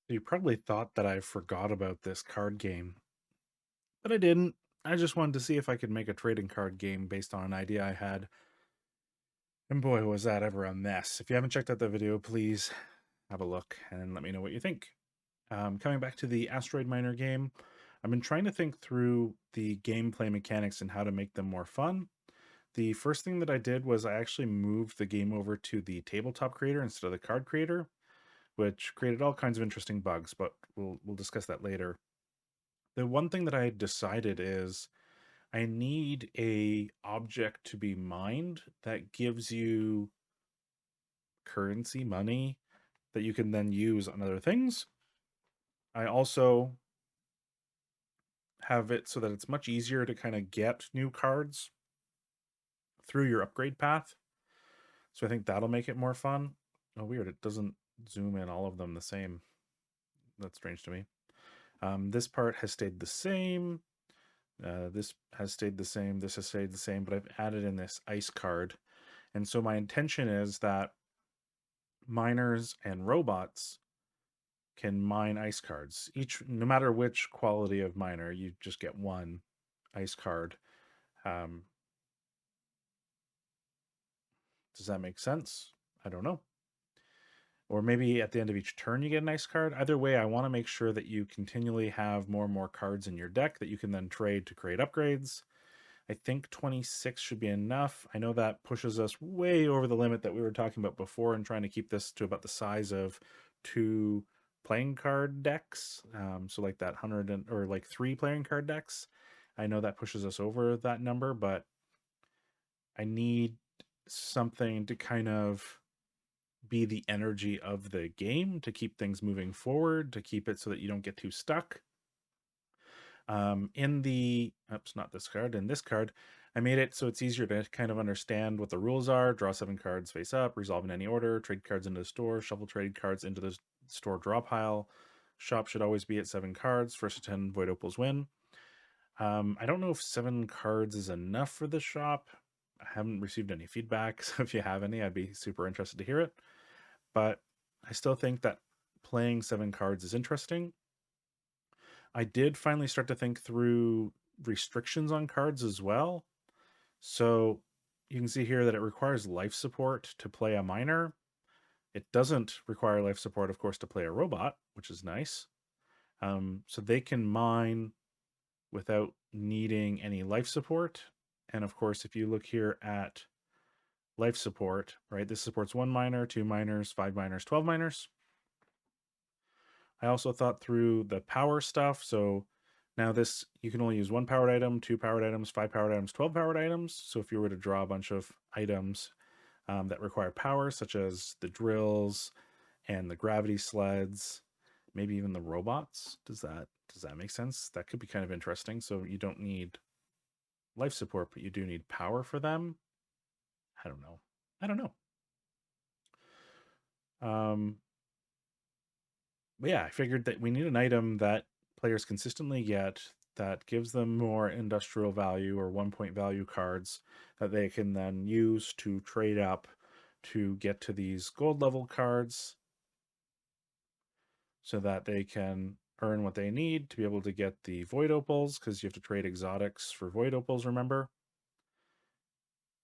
You probably thought that I forgot about this card game, but I didn't. I just wanted to see if I could make a trading card game based on an idea I had. And boy, was that ever a mess. If you haven't checked out the video, please have a look and let me know what you think. Coming back to the Asteroid Miner game, I've been trying to think through the gameplay mechanics and how to make them more fun. The first thing that I did was I actually moved the game over to the tabletop creator instead of the card creator, which created all kinds of interesting bugs, but we'll discuss that later. The one thing that I decided is I need a object to be mined that gives you currency, money that you can then use on other things. I also have it so that it's much easier to kind of get new cards through your upgrade path. So I think that'll make it more fun. Oh, weird. It doesn't zoom in all of them the same. That's strange to me. This part has stayed the same. This has stayed the same. This has stayed the same, but I've added in this ice card. And so my intention is that miners and robots can mine ice cards. Each, no matter which quality of miner, you just get one ice card. Um, does that make sense? I don't know. Or maybe at the end of each turn you get an ice card. Either way, I want to make sure that you continually have more and more cards in your deck that you can then trade to create upgrades. I think 26 should be enough. I know that pushes us way over the limit that we were talking about before and trying to keep this to about the size of two playing card decks. So like that 100 or like three playing card decks. I know that pushes us over that number, but I need something to kind of be the energy of the game to keep things moving forward, to keep it so that you don't get too stuck. In the, oops, not this card, in this card, I made it so it's easier to kind of understand what the rules are. Draw 7 cards face up, resolve in any order, trade cards into the store, shuffle trade cards into the store draw pile. Shop should always be at 7 cards. First to 10 void opals win. I don't know if 7 cards is enough for the shop. I haven't received any feedback, so if you have any, I'd be super interested to hear it. But I still think that playing 7 cards is interesting. I did finally start to think through restrictions on cards as well. So you can see here that it requires life support to play a miner. It doesn't require life support, of course, to play a robot, which is nice. So they can mine without needing any life support. And of course, if you look here at life support, right, this supports 1 miner, 2 miners, 5 miners, 12 miners. I also thought through the power stuff. So now this, you can only use 1 powered item, 2 powered items, 5 powered items, 12 powered items. So if you were to draw a bunch of items that require power, such as the drills and the gravity sleds, maybe even the robots, does that make sense? That could be kind of interesting. So you don't need life support, but you do need power for them. I don't know. I don't know. Um, But yeah, I figured that we need an item that players consistently get that gives them more industrial value or 1 point value cards that they can then use to trade up to get to these gold level cards so that they can earn what they need to be able to get the void opals, because you have to trade exotics for void opals, remember?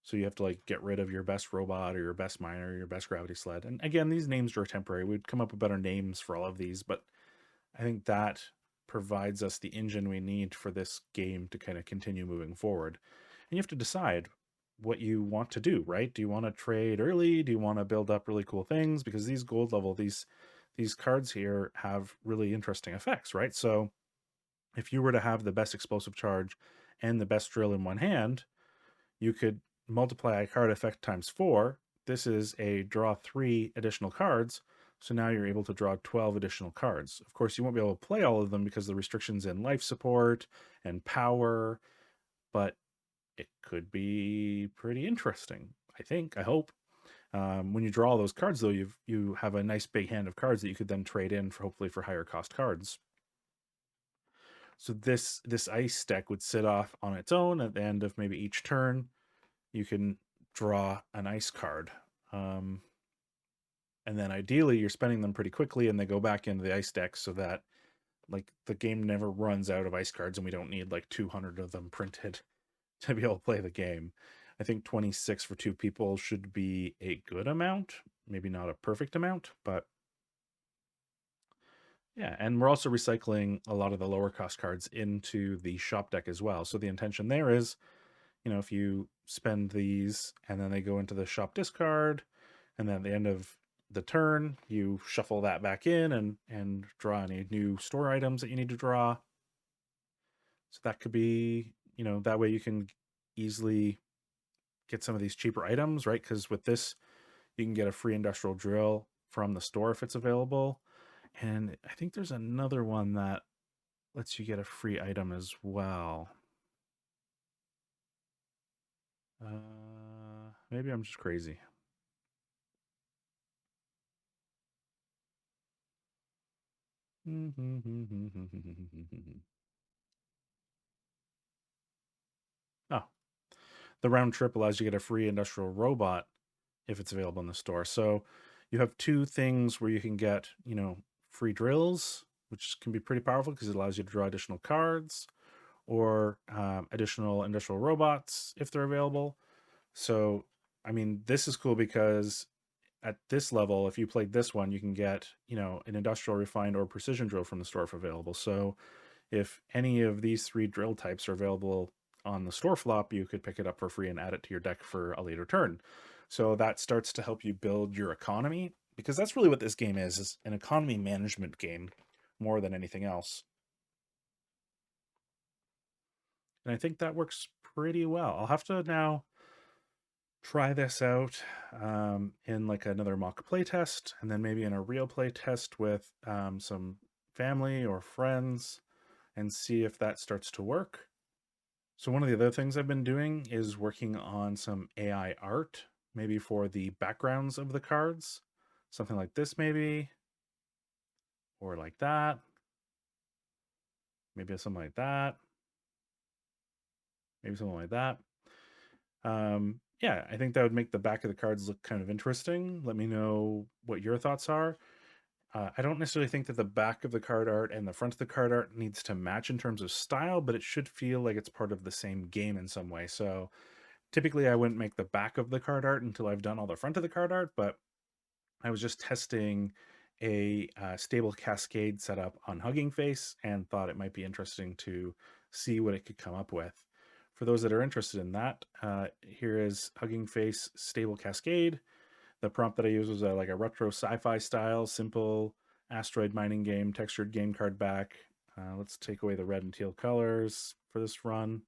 So you have to like get rid of your best robot or your best miner, or your best gravity sled. And again, these names are temporary. We'd come up with better names for all of these, but I think that provides us the engine we need for this game to kind of continue moving forward. And you have to decide what you want to do, right? Do you want to trade early? Do you want to build up really cool things? Because these gold level, these cards here have really interesting effects, right? So if you were to have the best explosive charge and the best drill in one hand, you could multiply a card effect times 4. This is a draw 3 additional cards. So now you're able to draw 12 additional cards. Of course, you won't be able to play all of them because of the restrictions in life support and power, but it could be pretty interesting. I think, I hope. When you draw all those cards, though, you have a nice big hand of cards that you could then trade in for hopefully for higher cost cards. So this ice deck would sit off on its own at the end of maybe each turn. You can draw an ice card. Um, And then ideally you're spending them pretty quickly and they go back into the ice deck so that like the game never runs out of ice cards and we don't need like 200 of them printed to be able to play the game. I think 26 for two people should be a good amount, maybe not a perfect amount, but yeah. And we're also recycling a lot of the lower cost cards into the shop deck as well. So the intention there is, if you spend these and then they go into the shop discard, and then at the end of the turn, you shuffle that back in and draw any new store items that you need to draw. So that could be, that way you can easily get some of these cheaper items, right? Because with this, you can get a free industrial drill from the store if it's available. And I think there's another one that lets you get a free item as well. Maybe I'm just crazy. Oh, the round trip allows you to get a free industrial robot if it's available in the store. So you have two things where you can get, free drills, which can be pretty powerful because it allows you to draw additional cards or additional industrial robots if they're available. So, I mean, this is cool because at this level, if you played this one, you can get, an industrial refined or precision drill from the store if available. So if any of these three drill types are available on the store flop, you could pick it up for free and add it to your deck for a later turn. So that starts to help you build your economy, because that's really what this game is an economy management game more than anything else. And I think that works pretty well. I'll have to now try this out in like another mock play test, and then maybe in a real play test with some family or friends, and see if that starts to work. So one of the other things I've been doing is working on some AI art, maybe for the backgrounds of the cards. Something like this maybe, or like that. Maybe something like that. Maybe something like that. Yeah, I think that would make the back of the cards look kind of interesting. Let me know what your thoughts are. I don't necessarily think that the back of the card art and the front of the card art needs to match in terms of style, but it should feel like it's part of the same game in some way. So typically I wouldn't make the back of the card art until I've done all the front of the card art, but I was just testing a stable cascade setup on Hugging Face and thought it might be interesting to see what it could come up with. For those that are interested in that, here is Hugging Face Stable Cascade. The prompt that I used was like a retro sci-fi style, simple asteroid mining game, textured game card back. Let's take away the red and teal colors for this run.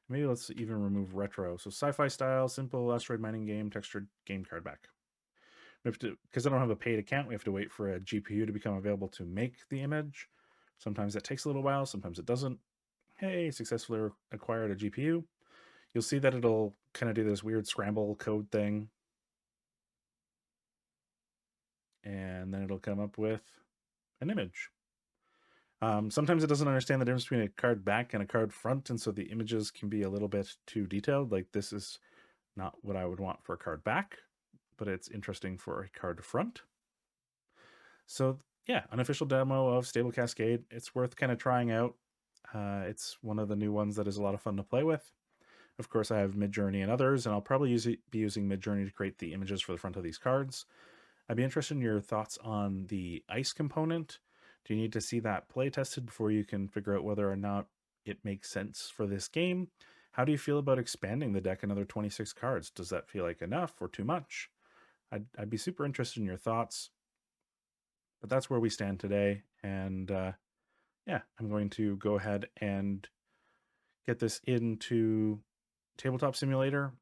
Maybe let's even remove retro. So sci-fi style, simple asteroid mining game, textured game card back. We have to, because I don't have a paid account, we have to wait for a GPU to become available to make the image. Sometimes that takes a little while, sometimes it doesn't. Hey, successfully acquired a GPU. You'll see that it'll kind of do this weird scramble code thing. And then it'll come up with an image. Sometimes it doesn't understand the difference between a card back and a card front, and so the images can be a little bit too detailed. Like this is not what I would want for a card back, but it's interesting for a card front. So yeah, unofficial demo of Stable Cascade. It's worth kind of trying out. It's one of the new ones that is a lot of fun to play with. Of course, I have Midjourney and others, and I'll probably be using Midjourney to create the images for the front of these cards. I'd be interested in your thoughts on the ice component. Do you need to see that play tested before you can figure out whether or not it makes sense for this game? How do you feel about expanding the deck another 26 cards? Does that feel like enough or too much? I'd be super interested in your thoughts. But that's where we stand today. And yeah, I'm going to go ahead and get this into Tabletop Simulator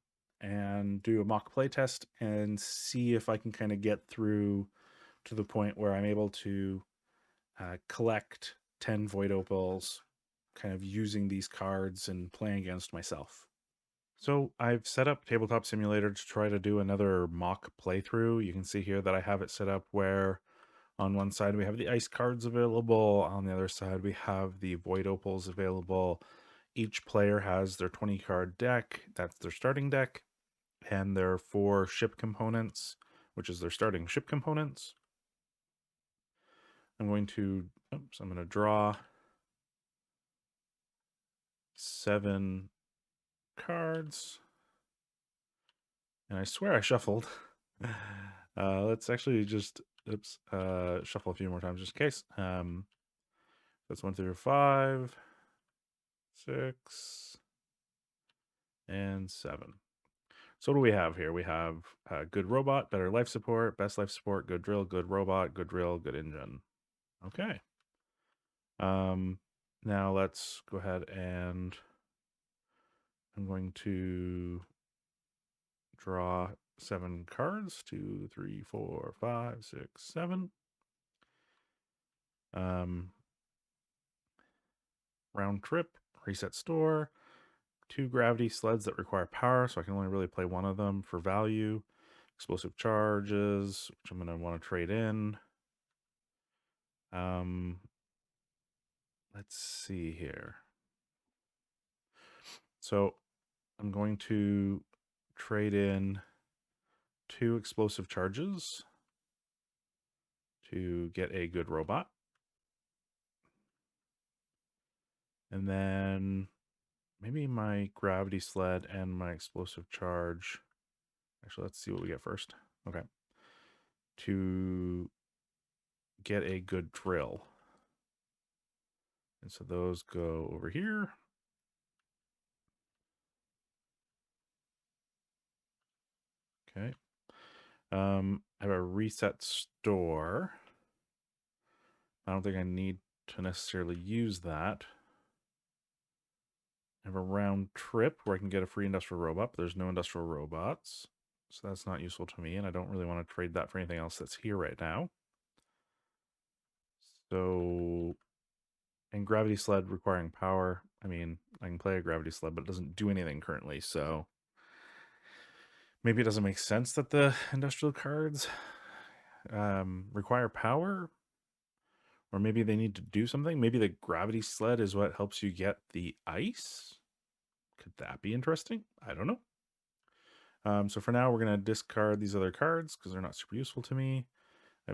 and do a mock play test and see if I can kind of get through to the point where I'm able to collect 10 Void Opals, kind of using these cards and playing against myself. So I've set up Tabletop Simulator to try to do another mock playthrough. You can see here that I have it set up where on one side we have the ice cards available, on the other side we have the Void Opals available. Each player has their 20 card deck, that's their starting deck, and their 4 ship components which is their starting ship components. I'm going to draw 7 cards. And I swear I shuffled. Let's actually just shuffle a few more times just in case. That's 1 through 5, 6, and 7. So what do we have here? We have good robot, better life support, best life support, good drill, good robot, good drill, good engine. Okay. Now let's go ahead and I'm going to draw 7 cards. 2, 3, 4, 5, 6, 7. Round trip, reset store, 2 gravity sleds that require power, so I can only really play one of them for value. Explosive charges, which I'm going to want to trade in. Let's see here. So I'm going to trade in 2 explosive charges to get a good robot. And then maybe my gravity sled and my explosive charge. Actually, let's see what we get first. Okay. To get a good drill. And so those go over here. Okay. I have a reset store. I don't think I need to necessarily use that. I have a round trip where I can get a free industrial robot, but there's no industrial robots. So that's not useful to me, and I don't really want to trade that for anything else that's here right now. So, and gravity sled requiring power. I mean, I can play a gravity sled, but it doesn't do anything currently, so maybe it doesn't make sense that the industrial cards require power, or maybe they need to do something. Maybe the gravity sled is what helps you get the ice. Could that be interesting? I don't know. So for now, we're going to discard these other cards because they're not super useful to me. I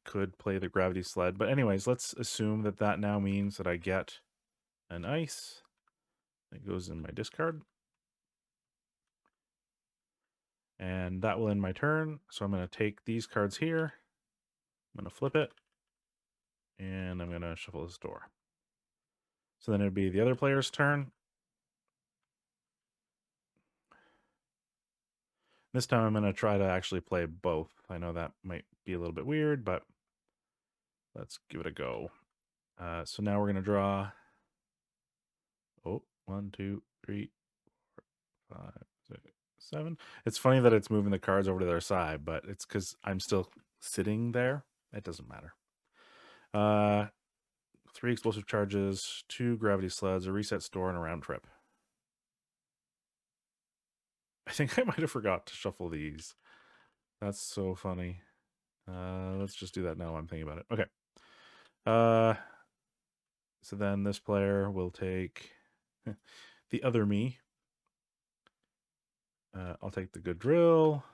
could play the gravity sled. But anyways, let's assume that that now means that I get an ice. That goes in my discard. And that will end my turn. So I'm going to take these cards here. I'm going to flip it. And I'm going to shuffle this door. So then it'd be the other player's turn. This time I'm going to try to actually play both. I know that might be a little bit weird, but let's give it a go. So now we're going to draw. Oh, 1, 2, 3, 4, 5, 6, 7. It's funny that it's moving the cards over to their side, but it's because I'm still sitting there. It doesn't matter. 3 explosive charges, 2 gravity sleds, a reset store, and a round trip. I think I might have forgot to shuffle these. That's so funny. Let's just do that now. I'm thinking about it. Okay. So then this player will take the other me. I'll take the good drill.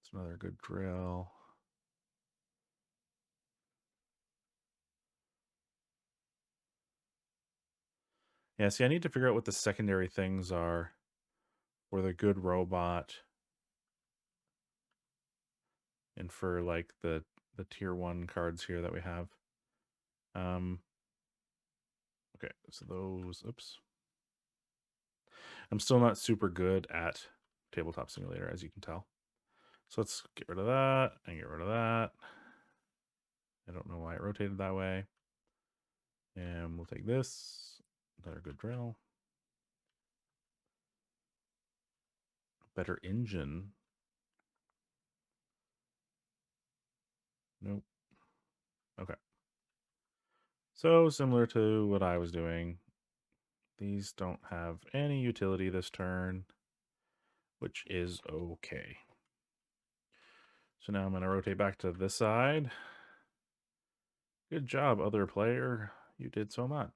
It's another good drill. Yeah, see, I need to figure out what the secondary things are for the good robot and for like the tier 1 cards here that we have. Okay, so those, oops. I'm still not super good at Tabletop Simulator, as you can tell. So let's get rid of that and get rid of that. I don't know why it rotated that way. And we'll take this, another good drill. Better engine. Nope. Okay. So similar to what I was doing, these don't have any utility this turn, which is okay. So now I'm going to rotate back to this side. Good job, other player. You did so much.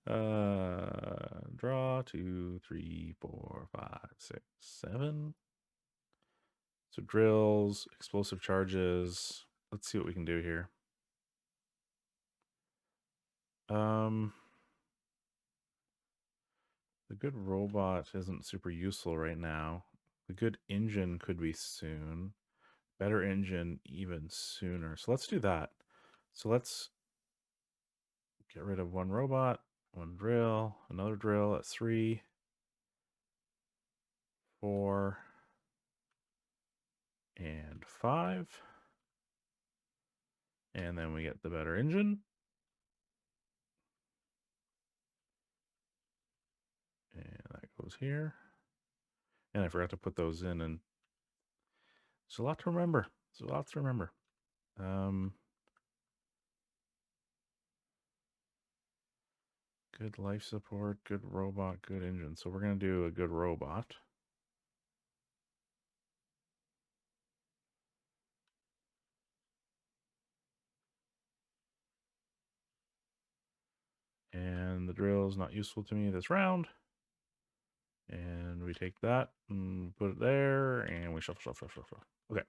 Draw 2, 3, 4, 5, 6, 7. So drills, explosive charges. Let's see what we can do here. The good robot isn't super useful right now. The good engine could be soon. Better engine even sooner. So let's do that. So let's get rid of one robot, one drill, another drill at 3, 4, and 5. And then we get the better engine. And that goes here. And I forgot to put those in, and it's a lot to remember. It's a lot to remember. Good life support, good robot, good engine. So we're going to do a good robot. And the drill is not useful to me this round. And we take that and put it there, and we shuffle, shuffle, shuffle, shuffle. Okay.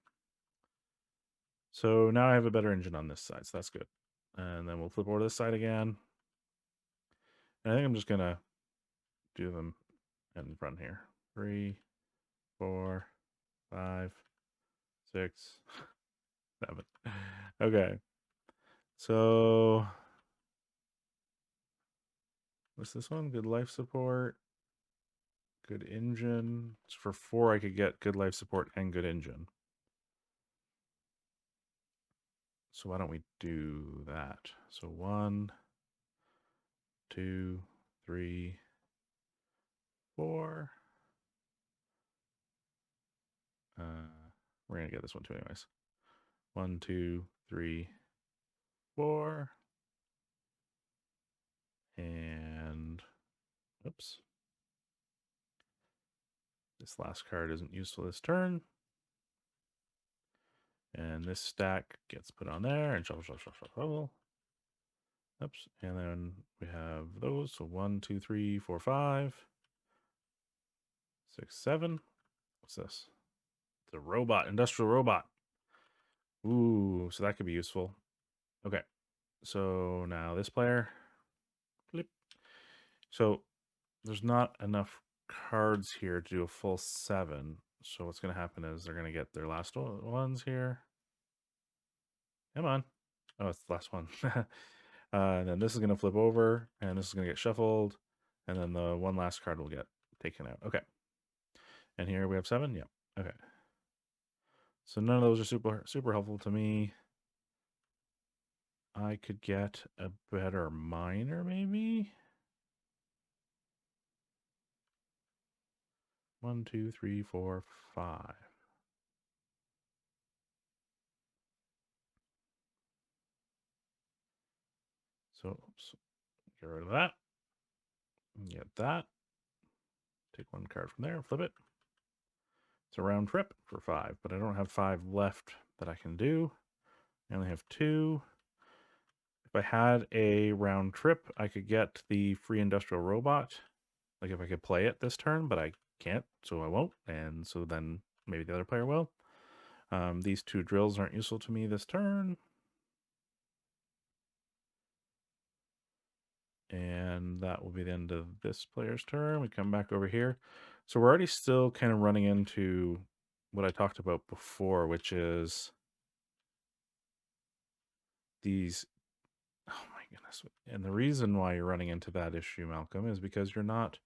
So now I have a better engine on this side, so that's good. And then we'll flip over to this side again. And I think I'm just going to do them in front here. 3, 4, 5, 6, 7. Okay. So what's this one? Good life support. Good engine. So for 4, I could get good life support and good engine. So why don't we do that? So 1, 2, 3, 4. We're gonna get this one too, anyways. 1, 2, 3, 4, and oops. This last card isn't useful this turn. And this stack gets put on there and shuffle, shuffle, shuffle, shuffle. Oops. And then we have those. So 1, 2, 3, 4, 5, 6, 7. What's this? It's a robot, industrial robot. Ooh, so that could be useful. Okay. So now this player. Flip. So there's not enough cards here to do a full 7. So what's going to happen is they're going to get their last ones here. Come on. Oh, it's the last one. And then this is going to flip over, and this is going to get shuffled, and then the one last card will get taken out. Okay. And here we have 7. Yep. Okay. So none of those are super helpful to me. I could get a better miner, maybe. 1, 2, 3, 4, 5. So oops, get rid of that. Get that. Take one card from there, flip it. It's a round trip for 5, but I don't have 5 left that I can do. I only have 2. If I had a round trip, I could get the free industrial robot. Like if I could play it this turn, but I can't, so I won't. And so then maybe the other player will. These 2 drills aren't useful to me this turn. And that will be the end of this player's turn. We come back over here. So we're already still kind of running into what I talked about before, which is these. Oh my goodness. And the reason why you're running into that issue, Malcolm, is because you're not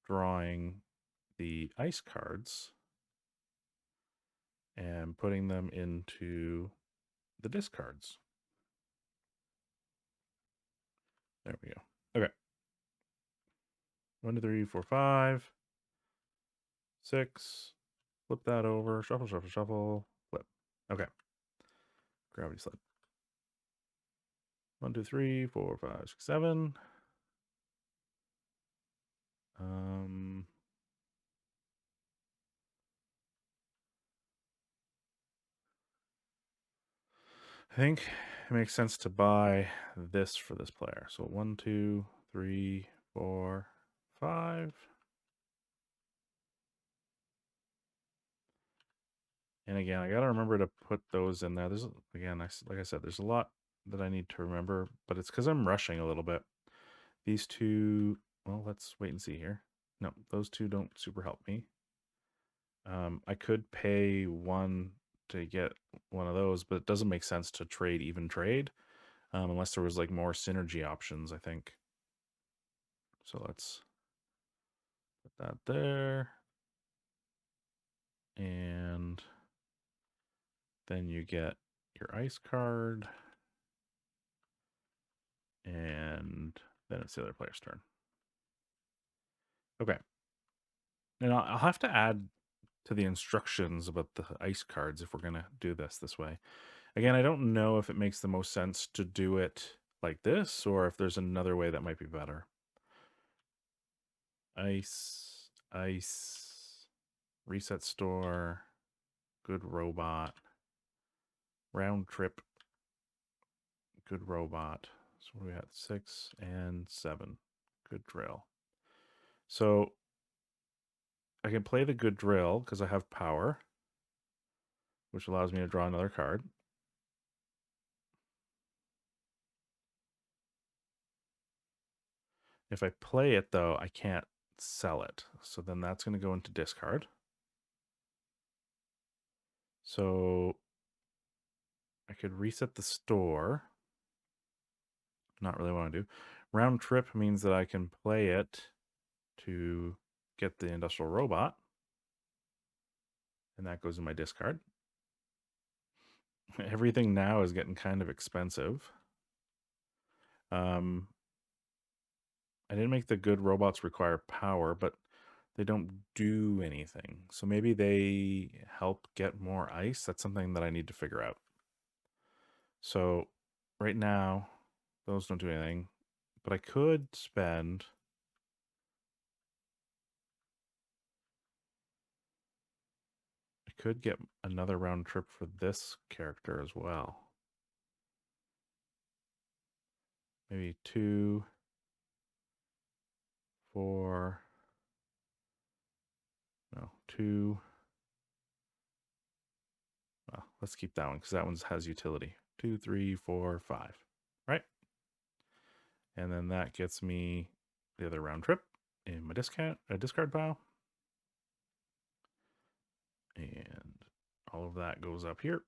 drawing the ice cards and putting them into the discards. There we go. Okay. 1, 2, 3, 4, 5, 6. Flip that over. Shuffle, shuffle, shuffle. Flip. Okay. Gravity sled. 1, 2, 3, 4, 5, 6, 7. I think it makes sense to buy this for this player. So 1, 2, 3, 4, 5. And again, I gotta remember to put those in there. There's again, like I said, there's a lot that I need to remember, but it's because I'm rushing a little bit. These two, well, let's wait and see here. No, those two don't super help me. I could pay one to get one of those, but it doesn't make sense to trade even trade unless there was like more synergy options, I think. So let's put that there. And then you get your ice card. And then it's the other player's turn. Okay. And I'll have to add to the instructions about the ice cards if we're going to do this way. Again, I don't know if it makes the most sense to do it like this or if there's another way that might be better. Ice, ice, reset store, good robot, round trip, good robot. So we got 6 and 7. Good drill. So I can play the good drill because I have power, which allows me to draw another card. If I play it, though, I can't sell it. So then that's going to go into discard. So I could reset the store. Not really what I do. Round trip means that I can play it to get the industrial robot. And that goes in my discard. Everything now is getting kind of expensive. I didn't make the good robots require power, but they don't do anything. So maybe they help get more ice. That's something that I need to figure out. So right now, those don't do anything. But I could spend... I could get another round trip for this character as well. Maybe 2, 4... No, 2... Well, let's keep that one because that one has utility. 2, 3, 4, 5. Right? And then that gets me the other round trip in my discard pile. And all of that goes up here.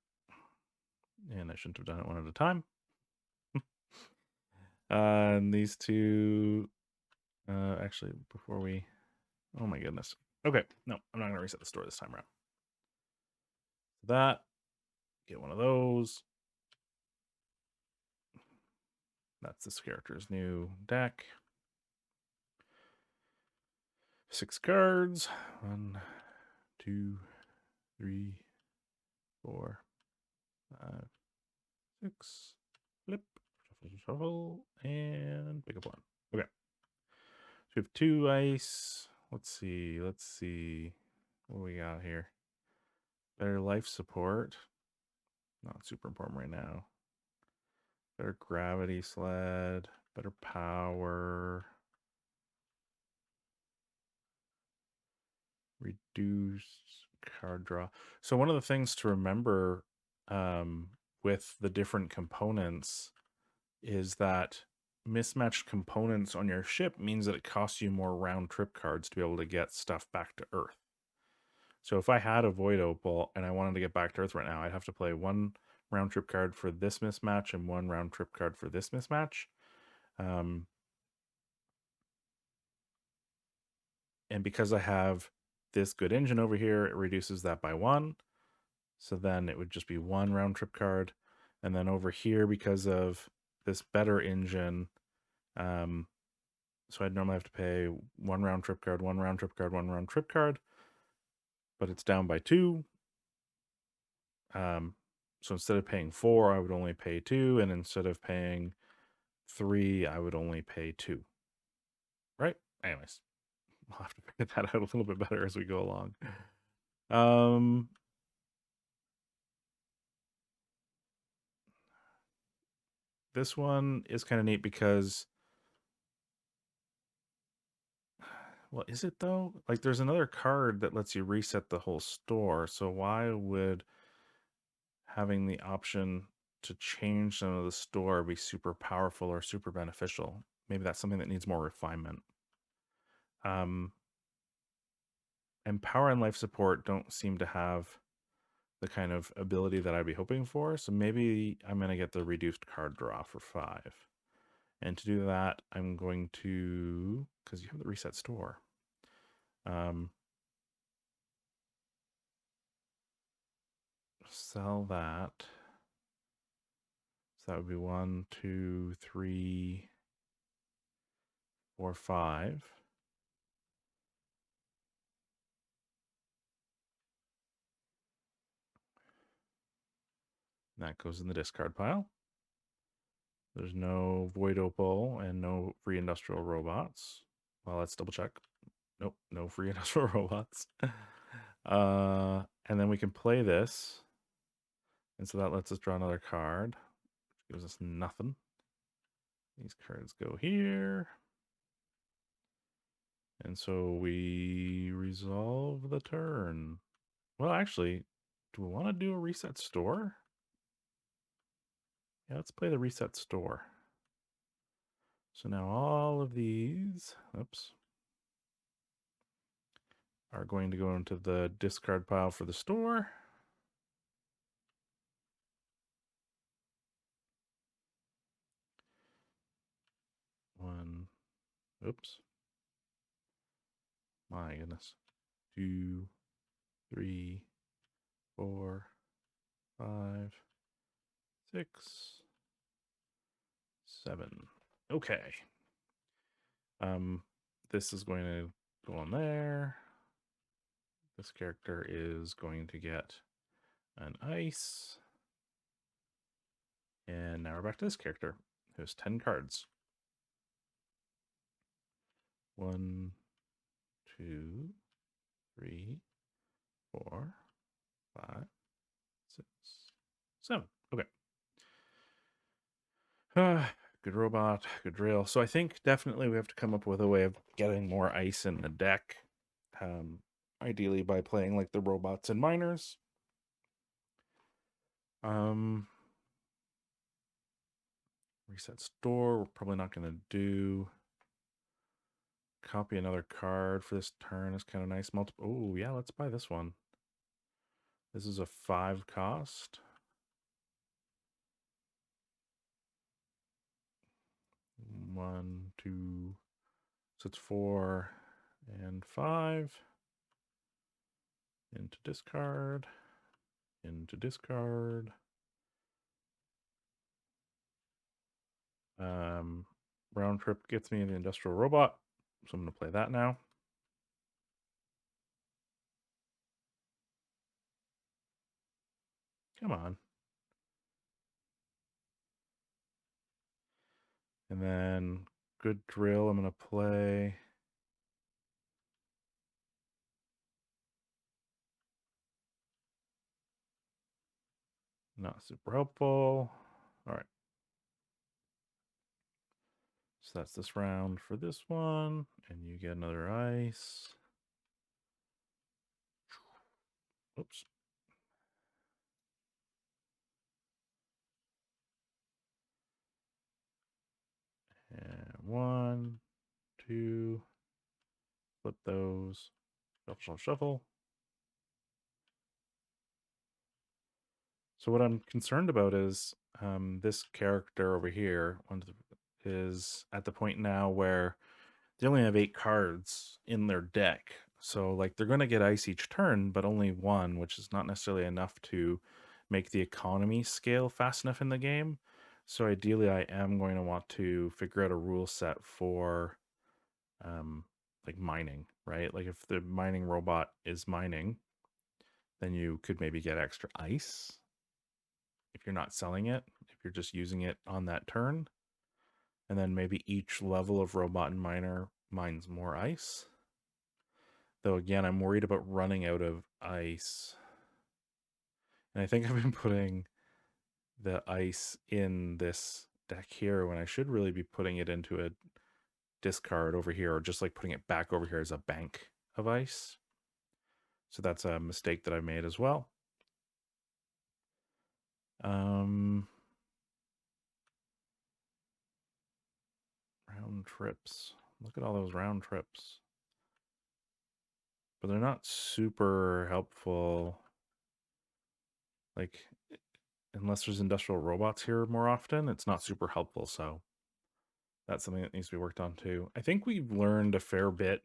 And I shouldn't have done it one at a time. And these two, actually, before we, oh my goodness. Okay, no, I'm not going to reset the store this time around. That, get one of those. That's this character's new deck. 6 cards. 1, 2, 3, 4, 5, 6. Flip, shuffle, and pick up one. Okay. So we have 2 ice. Let's see. What we got here? Better life support. Not super important right now. Better gravity sled. Better power. Reduce card draw. So one of the things to remember with the different components is that mismatched components on your ship means that it costs you more round trip cards to be able to get stuff back to Earth. So if I had a Void Opal and I wanted to get back to Earth right now, I'd have to play 1 round trip card for this mismatch and 1 round trip card for this mismatch. And because I have this good engine over here, it reduces that by 1. So then it would just be 1 round trip card. And then over here, because of this better engine, so I'd normally have to pay 1 round trip card, 1 round trip card, 1 round trip card. But it's down by 2. So instead of paying 4, I would only pay 2. And instead of paying 3, I would only pay 2. Right? Anyways, I'll have to figure that out a little bit better as we go along. This one is kind of neat because Well, is it though? Like, there's another card that lets you reset the whole store. So why would having the option to change some of the store be super powerful or super beneficial? Maybe that's something that needs more refinement. And power and life support don't seem to have the kind of ability that I'd be hoping for. So maybe I'm going to get the reduced card draw for 5. And to do that, I'm going to, because you have the reset store. Sell that. So that would be 1, 2, 3, 4, 5. That goes in the discard pile. There's no Void Opal and no free industrial robots. Well, let's double check. Nope, no free industrial robots. And then we can play this. And so that lets us draw another card. Which gives us nothing. These cards go here. And so we resolve the turn. Well, actually, do we want to do a reset store? Yeah, let's play the reset store. So now all of these, oops, are going to go into the discard pile for the store. One, oops. My goodness. 2, 3, 4, 5, 6, 7. Okay. This is going to go on there. This character is going to get an ice. And now we're back to this character who has 10 cards. 1, 2, 3, 4, 5, 6, 7. Okay. Good robot, good drill. So I think definitely we have to come up with a way of getting more ice in the deck. Ideally by playing like the robots and miners. Reset store, we're probably not going to do. Copy another card for this turn is kind of nice. Multiple. Oh, yeah, let's buy this one. This is a 5 cost. 1, 2. So it's 4 and 5. Into discard. Into discard. Round trip gets me the industrial robot. So I'm going to play that now. Come on. And then good drill. I'm going to play. Not super helpful. All right. So that's this round for this one. And you get another ice. Oops. And 1, 2. Flip those. Shuffle, shuffle, shuffle. So what I'm concerned about is this character over here is at the point now where they only have 8 cards in their deck. So like they're going to get ice each turn, but only 1, which is not necessarily enough to make the economy scale fast enough in the game. So ideally I am going to want to figure out a rule set for like mining, right? Like if the mining robot is mining, then you could maybe get extra ice if you're not selling it, if you're just using it on that turn. And then maybe each level of robot and miner mines more ice. Though again, I'm worried about running out of ice. And I think I've been putting the ice in this deck here when I should really be putting it into discard over here, or just like putting it back over here as a bank of ice. So that's a mistake that I made as well. Round trips. Look at all those round trips. But they're not super helpful. Like, unless there's industrial robots here more often, it's not super helpful. So that's something that needs to be worked on too. I think we've learned a fair bit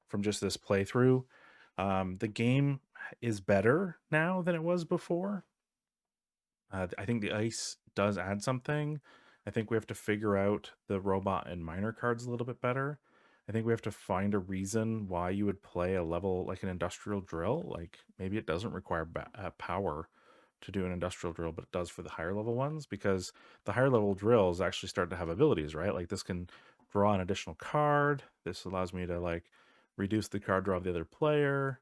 from just this playthrough. The game is better now than it was before. I think the ice does add something. I think we have to figure out the robot and miner cards a little bit better. I think we have to find a reason why you would play a level like an industrial drill. Like maybe it doesn't require power to do an industrial drill, but it does for the higher level ones, because the higher level drills actually start to have abilities, right? Like this can draw an additional card. This allows me to like reduce the card draw of the other player.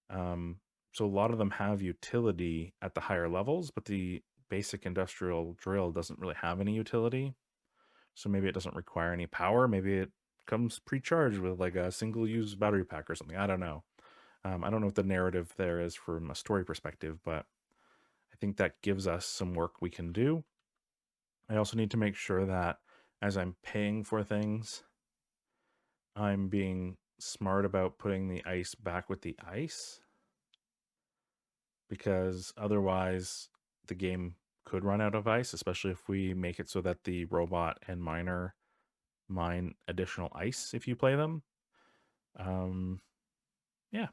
So a lot of them have utility at the higher levels, but the basic industrial drill doesn't really have any utility. So maybe it doesn't require any power. Maybe it comes pre-charged with like a single-use battery pack or something. I don't know. I don't know what the narrative there is from a story perspective, but I think that gives us some work we can do. I also need to make sure that as I'm paying for things, I'm being smart about putting the ice back with the ice, because otherwise the game could run out of ice, especially if we make it so that the robot and miner mine additional ice if you play them. Yeah.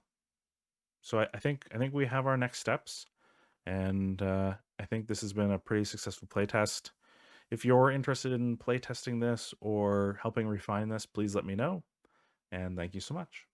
So I think we have our next steps, and I think this has been a pretty successful playtest. If you're interested in playtesting this or helping refine this, please let me know. And thank you so much.